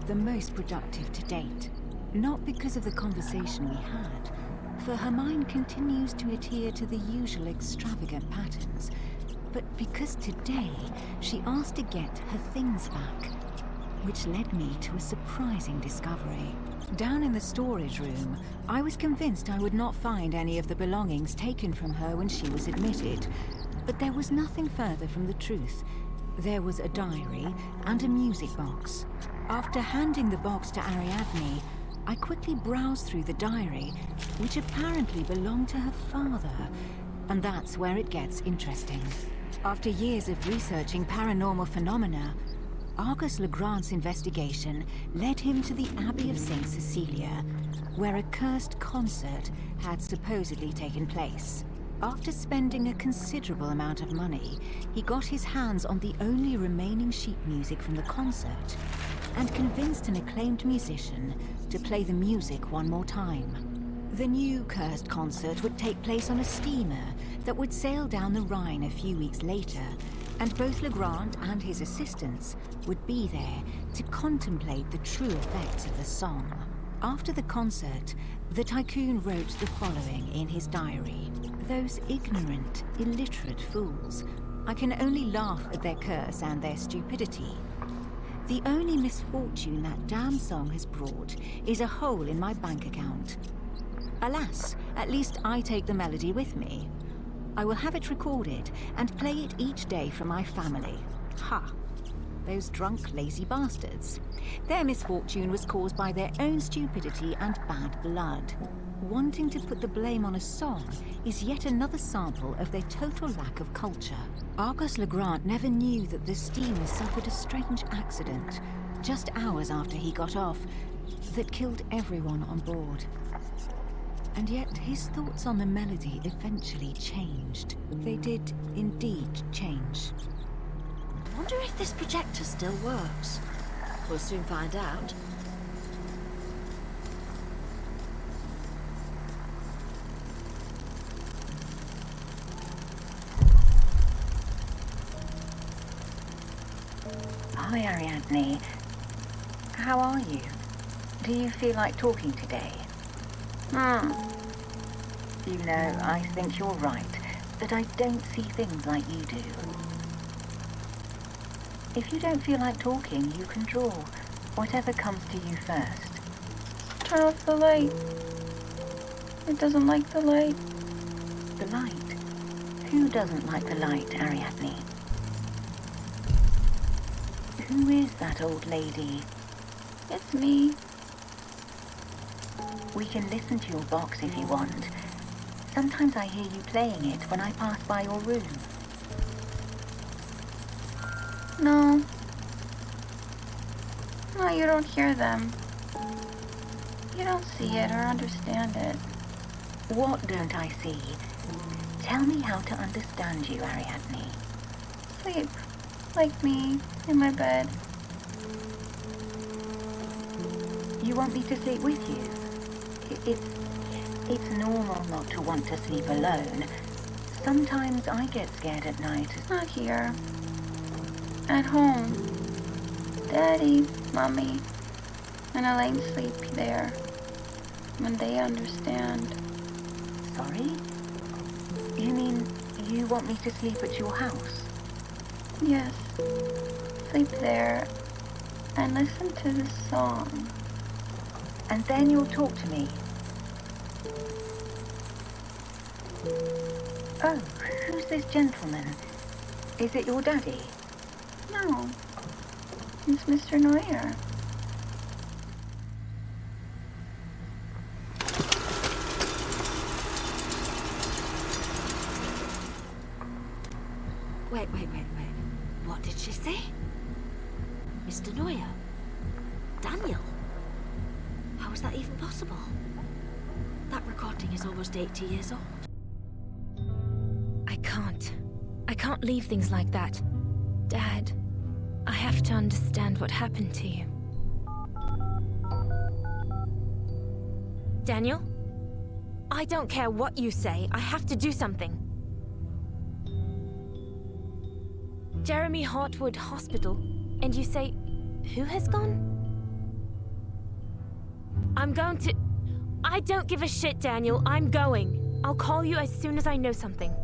Speaker 9: the most productive to date. Not because of the conversation we had, for her mind continues to adhere to the usual extravagant patterns, but because today she asked to get her things back, which led me to a surprising discovery. Down in the storage room, I was convinced I would not find any of the belongings taken from her when she was admitted, but there was nothing further from the truth. There was a diary and a music box. After handing the box to Ariadne, I quickly browsed through the diary, which apparently belonged to her father, and that's where it gets interesting. After years of researching paranormal phenomena, Argus Legrand's investigation led him to the Abbey of St. Cecilia, where a cursed concert had supposedly taken place. After spending a considerable amount of money, he got his hands on the only remaining sheet music from the concert and convinced an acclaimed musician to play the music one more time. The new cursed concert would take place on a steamer that would sail down the Rhine a few weeks later, and both Legrand and his assistants would be there to contemplate the true effects of the song. After the concert, the tycoon wrote the following in his diary. Those ignorant, illiterate fools. I can only laugh at their curse and their stupidity. The only misfortune that damn song has brought is a hole in my bank account. Alas, at least I take the melody with me. I will have it recorded and play it each day for my family. Ha! Those drunk, lazy bastards. Their misfortune was caused by their own stupidity and bad blood. Wanting to put the blame on a song is yet another sample of their total lack of culture. Argus Legrand never knew that the steamer suffered a strange accident just hours after he got off that killed everyone on board. And yet his thoughts on the melody eventually changed. They did indeed change.
Speaker 16: I wonder if this projector still works. We'll soon find out.
Speaker 17: Hi, Ariadne. How are you? Do you feel like talking today? You know, I think you're right, that I don't see things like you do. If you don't feel like talking, you can draw. Whatever comes to you first.
Speaker 5: Turn off the light. It doesn't like the light.
Speaker 17: The light? Who doesn't like the light, Ariadne? Who is that old lady?
Speaker 5: It's me.
Speaker 17: We can listen to your box if you want. Sometimes I hear you playing it when I pass by your room.
Speaker 5: No. No, you don't hear them. You don't see it or understand it.
Speaker 17: What don't I see? Tell me how to understand you, Ariadne.
Speaker 5: Sleep. Like me, in my bed.
Speaker 17: You want me to sleep with you? It's normal not to want to sleep alone. Sometimes I get scared at night.
Speaker 18: Not here. At home. Daddy, Mommy, and Elaine sleep there. When they understand.
Speaker 17: Sorry? You mean you want me to sleep at your house?
Speaker 18: Yes. Sleep there and listen to the song.
Speaker 17: And then you'll talk to me. Oh, who's this gentleman? Is it your daddy?
Speaker 18: No. It's Mr. Neuer.
Speaker 16: Wait. What did she say? Mr. Neuer? Daniel? How is that even possible? That recording is almost 80 years old.
Speaker 5: I can't leave things like that. Dad, I have to understand what happened to you. Daniel? I don't care what you say. I have to do something. Jeremy Hartwood Hospital. And you say, who has gone? I'm going to... I don't give a shit, Daniel. I'm going. I'll call you as soon as I know something.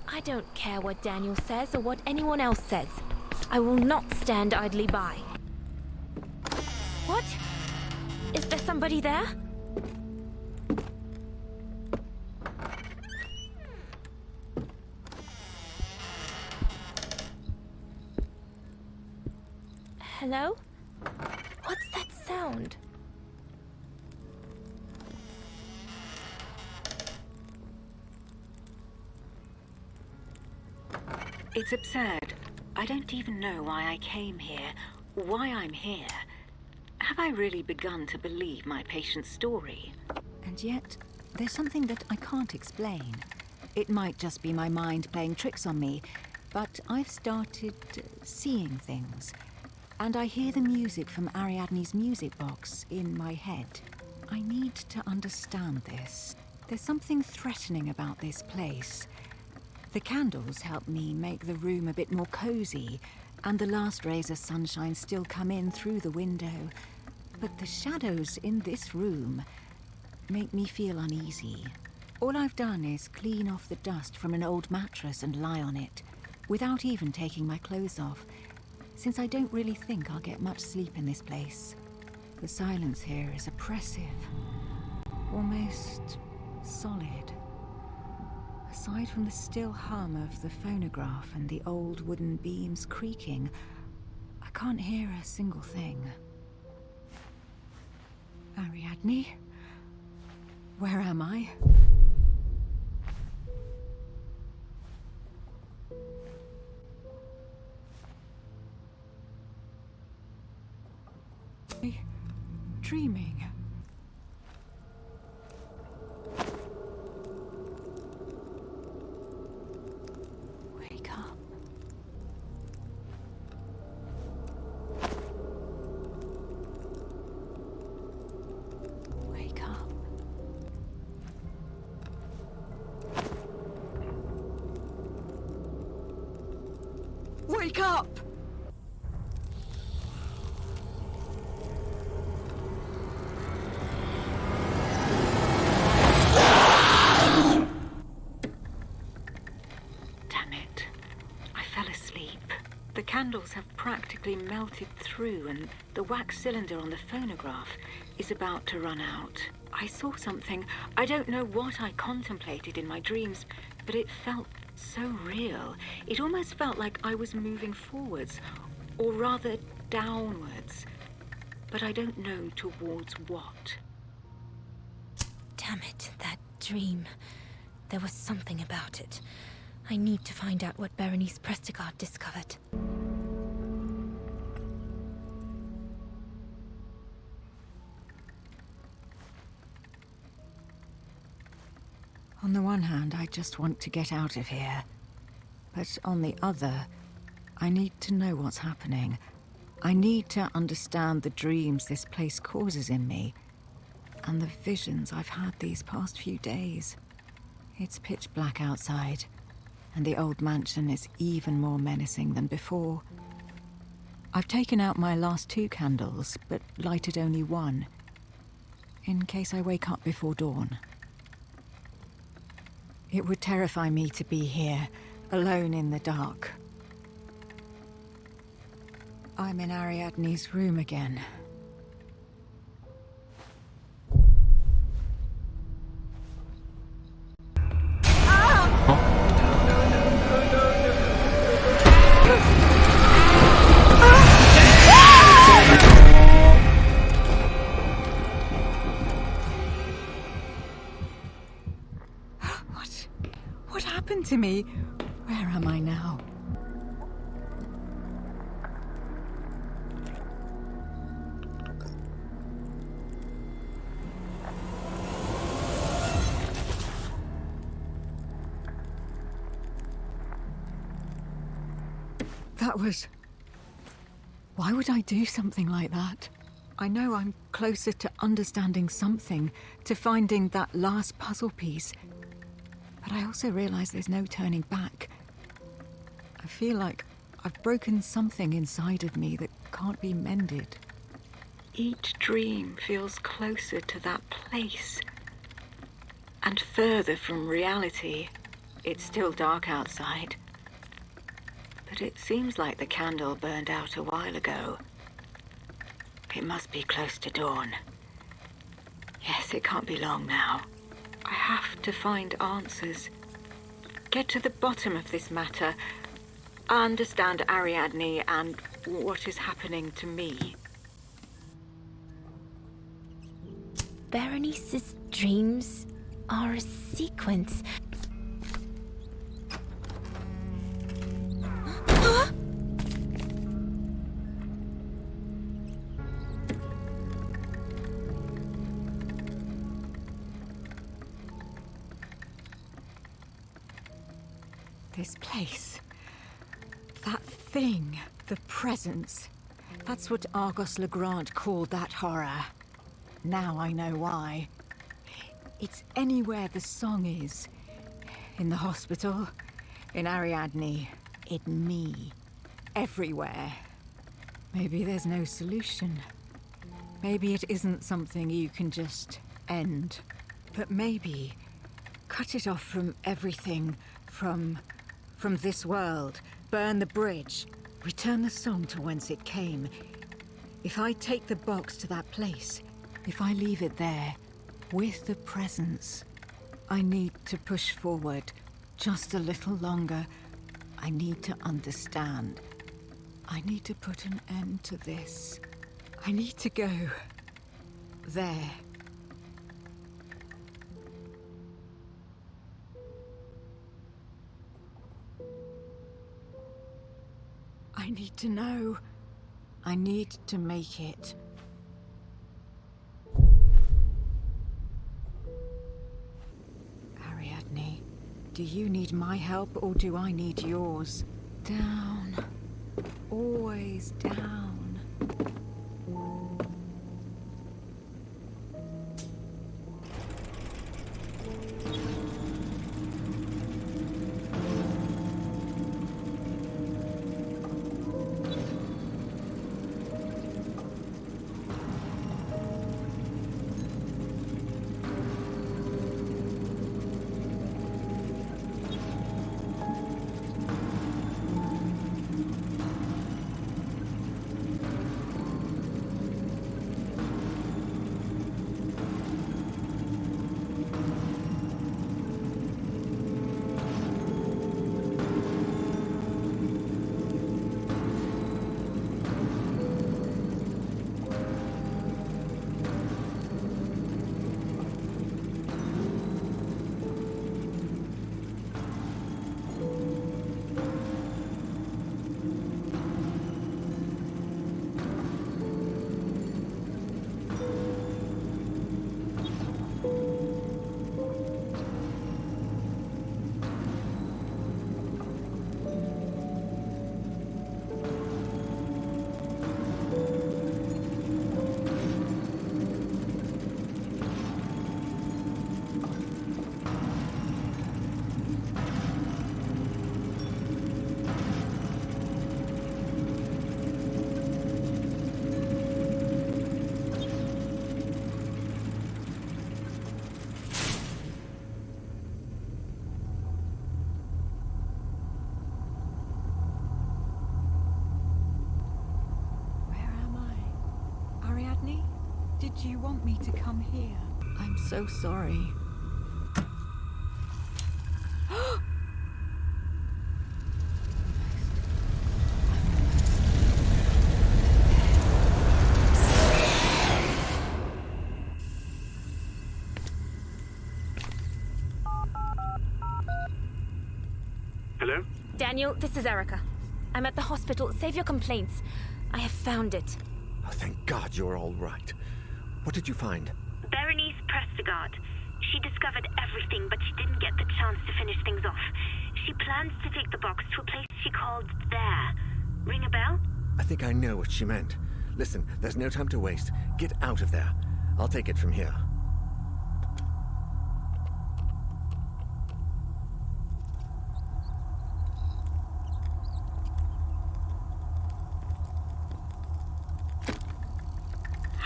Speaker 5: I don't care what Daniel says or what anyone else says. I will not stand idly by. What? Is there somebody there? Hello? What's that sound?
Speaker 9: It's absurd. I don't even know why I came here, why I'm here. Have I really begun to believe my patient's story?
Speaker 19: And yet, there's something that I can't explain. It might just be my mind playing tricks on me, but I've started seeing things. And I hear the music from Ariadne's music box in my head. I need to understand this. There's something threatening about this place. The candles help me make the room a bit more cozy, and the last rays of sunshine still come in through the window. But the shadows in this room make me feel uneasy. All I've done is clean off the dust from an old mattress and lie on it, without even taking my clothes off, since I don't really think I'll get much sleep in this place. The silence here is oppressive, almost solid. Aside from the still hum of the phonograph and the old wooden beams creaking, I can't hear a single thing. Ariadne? Where am I? Dreaming. Wake up. Wake up. Wake up! The candles have practically melted through, and the wax cylinder on the phonograph is about to run out. I saw something. I don't know what I contemplated in my dreams, but it felt so real. It almost felt like I was moving forwards, or rather downwards. But I don't know towards what.
Speaker 5: Damn it, that dream. There was something about it. I need to find out what Berenice Prestigard discovered.
Speaker 19: On the one hand, I just want to get out of here. But on the other, I need to know what's happening. I need to understand the dreams this place causes in me, and the visions I've had these past few days. It's pitch black outside, and the old mansion is even more menacing than before. I've taken out my last 2 candles, but lighted only 1, in case I wake up before dawn. It would terrify me to be here, alone in the dark. I'm in Ariadne's room again. What happened to me? Where am I now? That was... Why would I do something like that? I know I'm closer to understanding something, to finding that last puzzle piece. But I also realize there's no turning back. I feel like I've broken something inside of me that can't be mended. Each dream feels closer to that place. And further from reality. It's still dark outside. But it seems like the candle burned out a while ago. It must be close to dawn. Yes, it can't be long now. I have to find answers. Get to the bottom of this matter. Understand Ariadne and what is happening to me.
Speaker 5: Berenice's dreams are a sequence.
Speaker 19: This place. That thing. The presence. That's what Argos Legrand called that horror. Now I know why. It's anywhere the song is. In the hospital. In Ariadne. In me. Everywhere. Maybe there's no solution. Maybe it isn't something you can just end. But maybe... cut it off from everything. From this world. Burn the bridge. Return the song to whence it came. If I take the box to that place, if I leave it there, with the presence, I need to push forward just a little longer. I need to understand. I need to put an end to this. I need to go there. I need to know. I need to make it. Ariadne, do you need my help or do I need yours? Down. Always down. did you want me to come here? I'm so sorry.
Speaker 3: Hello?
Speaker 5: Daniel, this is Erica. I'm at the hospital. Save your complaints. I have found it.
Speaker 2: Oh, thank God you're all right. What did you find?
Speaker 20: Berenice Prestigard. She discovered everything, but she didn't get the chance to finish things off. She plans to take the box to a place she called There. Ring a bell?
Speaker 2: I think I know what she meant. Listen, there's no time to waste. Get out of there. I'll take it from here.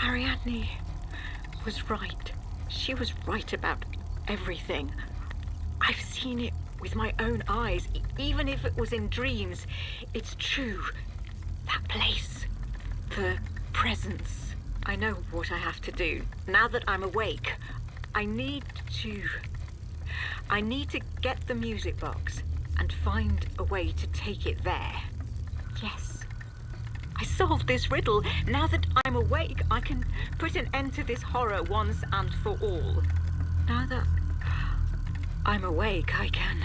Speaker 9: Ariadne was right. She was right about everything. I've seen it with my own eyes, even if it was in dreams. It's true. That place, the presence. I know what I have to do. Now that I'm awake, I need to get the music box and find a way to take it there. Yes. I solved this riddle. Now that I'm awake, I can put an end to this horror once and for all. Now that I'm awake, I can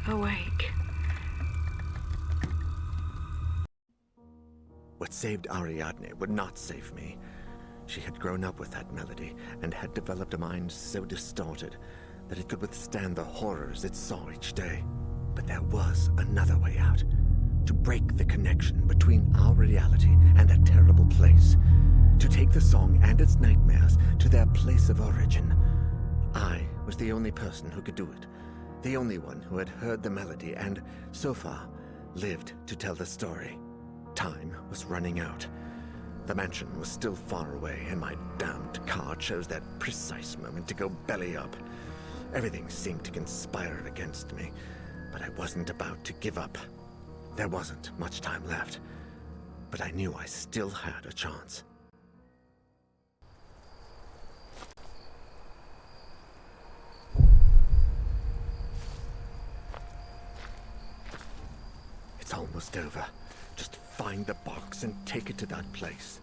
Speaker 9: awake.
Speaker 2: What saved Ariadne would not save me. She had grown up with that melody and had developed a mind so distorted that it could withstand the horrors it saw each day. But there was another way out. To break the connection between our reality and that terrible place. To take the song and its nightmares to their place of origin. I was the only person who could do it. The only one who had heard the melody and, so far, lived to tell the story. Time was running out. The mansion was still far away, and my damned car chose that precise moment to go belly up. Everything seemed to conspire against me. But I wasn't about to give up. There wasn't much time left. But I knew I still had a chance. It's almost over. Just find the box and take it to that place.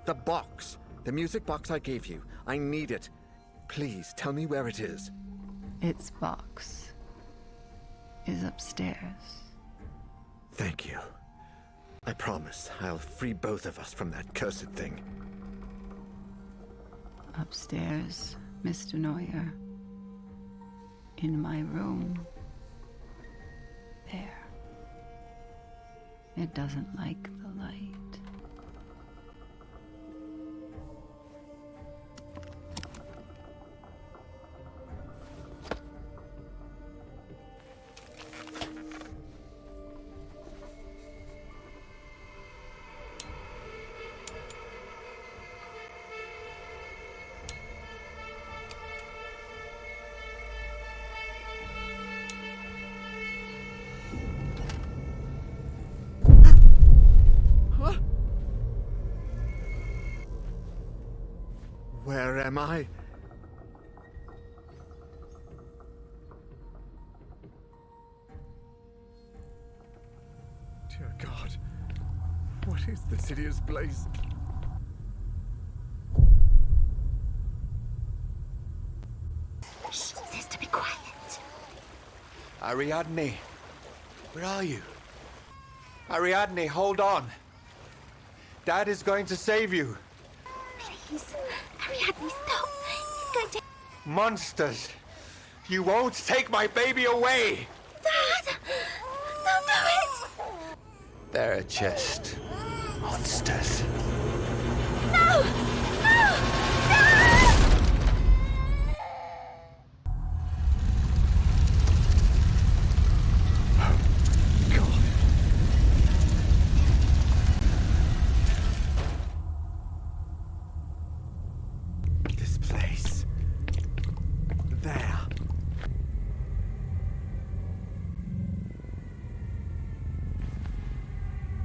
Speaker 2: The box! The music box I gave you. I need it. Please, tell me where it is.
Speaker 9: Its box is upstairs.
Speaker 2: Thank you. I promise I'll free both of us from that cursed thing.
Speaker 9: Upstairs, Mr. Neuer. In my room. There. It doesn't like the light.
Speaker 2: Where am I? Dear God, what is this hideous place?
Speaker 20: Shh, says to be quiet.
Speaker 15: Ariadne, where are you? Ariadne, hold on. Dad is going to save you.
Speaker 20: Please, Ariadne, stop. He's going to...
Speaker 15: Monsters! You won't take my baby away!
Speaker 20: Dad! Don't do it!
Speaker 15: They're just monsters.
Speaker 20: No! No!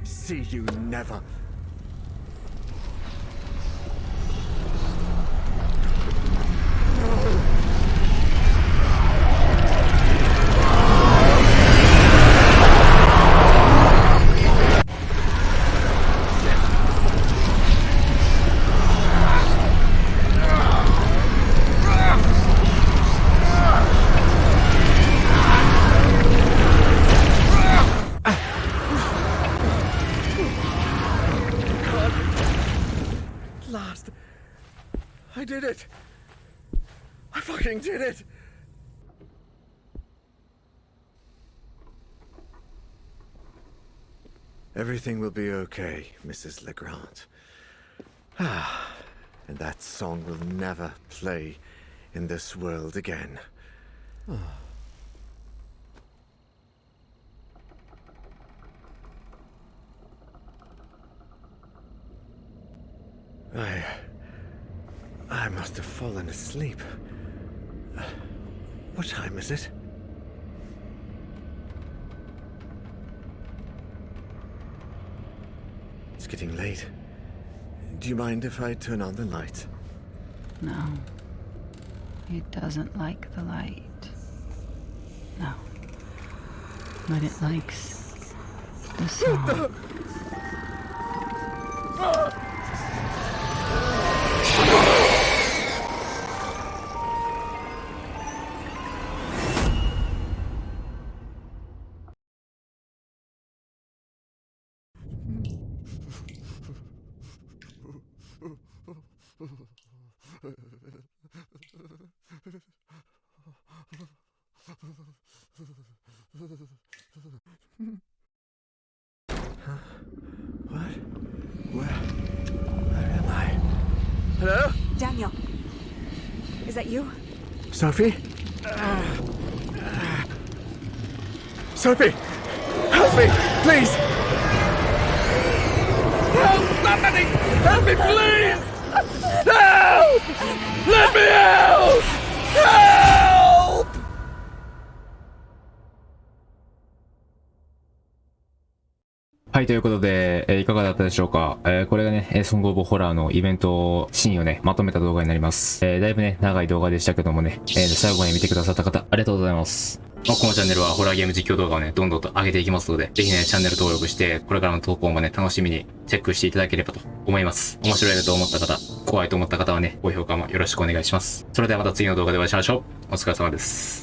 Speaker 2: See you never. I did it! I fucking did it! Everything will be okay, Mrs. Legrand. Ah, and that song will never play in this world again. I must have fallen asleep. What time is it? It's getting late. Do you mind if I turn on the light?
Speaker 18: No. It doesn't like the light. No. But it likes the song.
Speaker 2: What? Where am I? Hello?
Speaker 4: Daniel. Is that you?
Speaker 2: Sophie? Sophie! Help me! Please! Help! Somebody! Help me, please! Help! Let me out! Help!
Speaker 1: はい、ということで、いかがだったでしょうか。これがね、ソングオブホラーのイベントシーンをね、まとめた動画になります。だいぶね、長い動画でしたけどもね、最後まで見てくださった方、ありがとうございます。このチャンネルはホラーゲーム実況動画をね、どんどんと上げていきますので、ぜひね、チャンネル登録して、これからの投稿もね、楽しみにチェックしていただければと思います。面白いなと思った方、怖いと思った方はね、高評価もよろしくお願いします。それではまた次の動画でお会いしましょう。お疲れ様です。